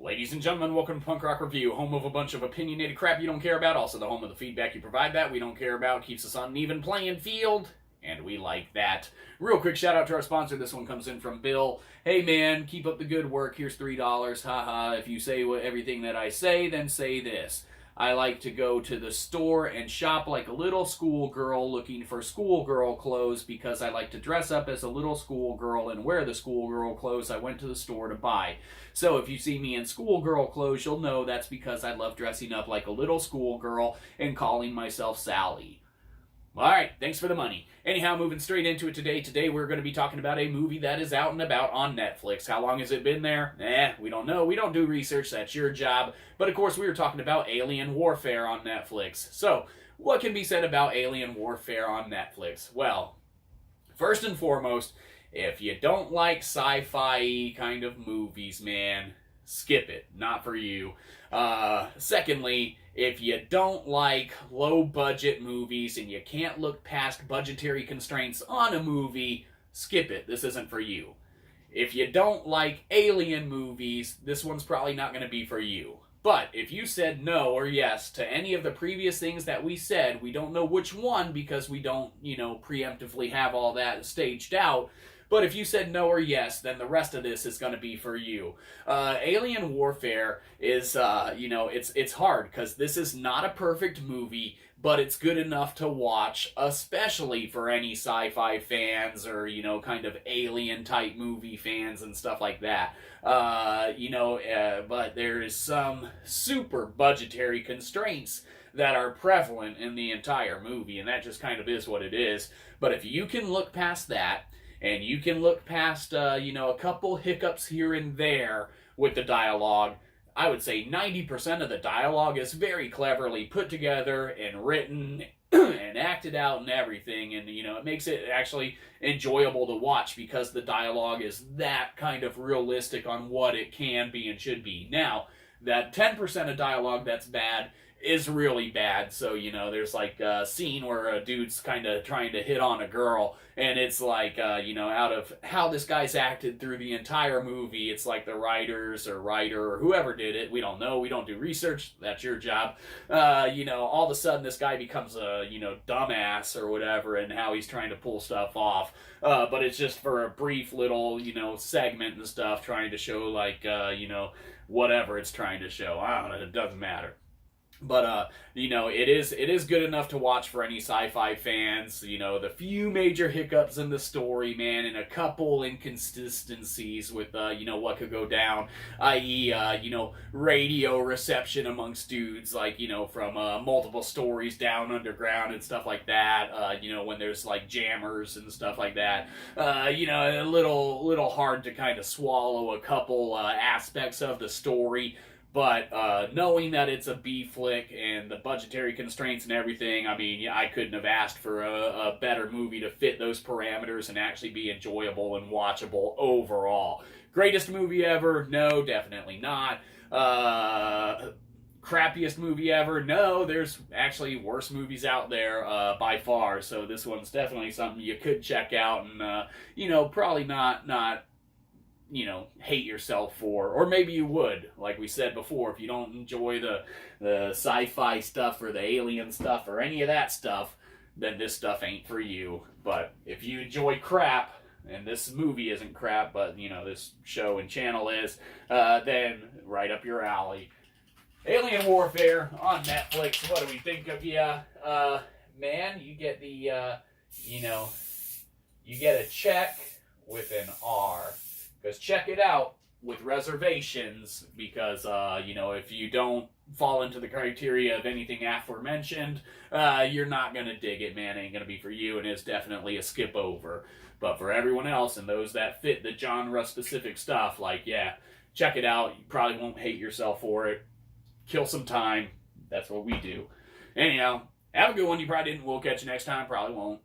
Ladies and gentlemen, welcome to Punk Rock Review, home of a bunch of opinionated crap you don't care about, also the home of the feedback you provide that we don't care about, keeps us on an even playing field, and we like that. Real quick shout out to our sponsor. This one comes in from Bill. Hey man, keep up the good work. Here's $3. Haha. If you say everything that I say, then say this. I like to go to the store and shop like a little schoolgirl looking for schoolgirl clothes because I like to dress up as a little schoolgirl and wear the schoolgirl clothes I went to the store to buy. So if you see me in schoolgirl clothes, you'll know that's because I love dressing up like a little schoolgirl and calling myself Sally. Alright, thanks for the money. Anyhow, moving straight into it today. Today we're going to be talking about a movie that is out and about on Netflix. How long has it been there? We don't know. We don't do research. That's your job. But of course, we were talking about Alien Warfare on Netflix. So, what can be said about Alien Warfare on Netflix? Well, first and foremost, if you don't like sci-fi kind of movies, man, skip it. Not for you. Secondly, if you don't like low-budget movies and you can't look past budgetary constraints on a movie, skip it. This isn't for you. If you don't like alien movies, this one's probably not going to be for you. But if you said no or yes to any of the previous things that we said, we don't know which one because we don't, preemptively have all that staged out. But if you said no or yes, then the rest of this is going to be for you. Alien Warfare is, it's hard because this is not a perfect movie, but it's good enough to watch, especially for any sci-fi fans or, kind of alien-type movie fans and stuff like that. But there is some super budgetary constraints that are prevalent in the entire movie, and that just kind of is what it is. But if you can look past that, and you can look past, a couple hiccups here and there with the dialogue, I would say 90% of the dialogue is very cleverly put together and written and acted out and everything. And, it makes it actually enjoyable to watch because the dialogue is that kind of realistic on what it can be and should be. Now, that 10% of dialogue that's bad is really bad. So, there's like a scene where a dude's kind of trying to hit on a girl, and it's like, out of how this guy's acted through the entire movie, it's like the writers or writer or whoever did it, we don't know, we don't do research, that's your job, all of a sudden this guy becomes a, dumbass or whatever, and how he's trying to pull stuff off, but it's just for a brief little, segment and stuff, trying to show like, whatever it's trying to show, I don't know, it doesn't matter. But, it is good enough to watch for any sci-fi fans. The few major hiccups in the story, man, and a couple inconsistencies with, what could go down, i.e., radio reception amongst dudes, like, from multiple stories down underground and stuff like that, when there's, like, jammers and stuff like that. A little hard to kind of swallow a couple aspects of the story. But knowing that it's a B flick and the budgetary constraints and everything, I couldn't have asked for a better movie to fit those parameters and actually be enjoyable and watchable overall. Greatest movie ever? No, definitely not. Crappiest movie ever? No, there's actually worse movies out there by far. So this one's definitely something you could check out and, probably not hate yourself for, or maybe you would, like we said before, if you don't enjoy the sci-fi stuff or the alien stuff or any of that stuff, then this stuff ain't for you. But if you enjoy crap, and this movie isn't crap, but, this show and channel is, then right up your alley. Alien Warfare on Netflix, what do we think of you? Man, you get the, you get a check with an R. Because check it out with reservations, because, if you don't fall into the criteria of anything aforementioned, you're not going to dig it, man. It ain't going to be for you, and it's definitely a skip over. But for everyone else and those that fit the genre-specific stuff, check it out. You probably won't hate yourself for it. Kill some time. That's what we do. Anyhow, have a good one. You probably didn't. We'll catch you next time. Probably won't.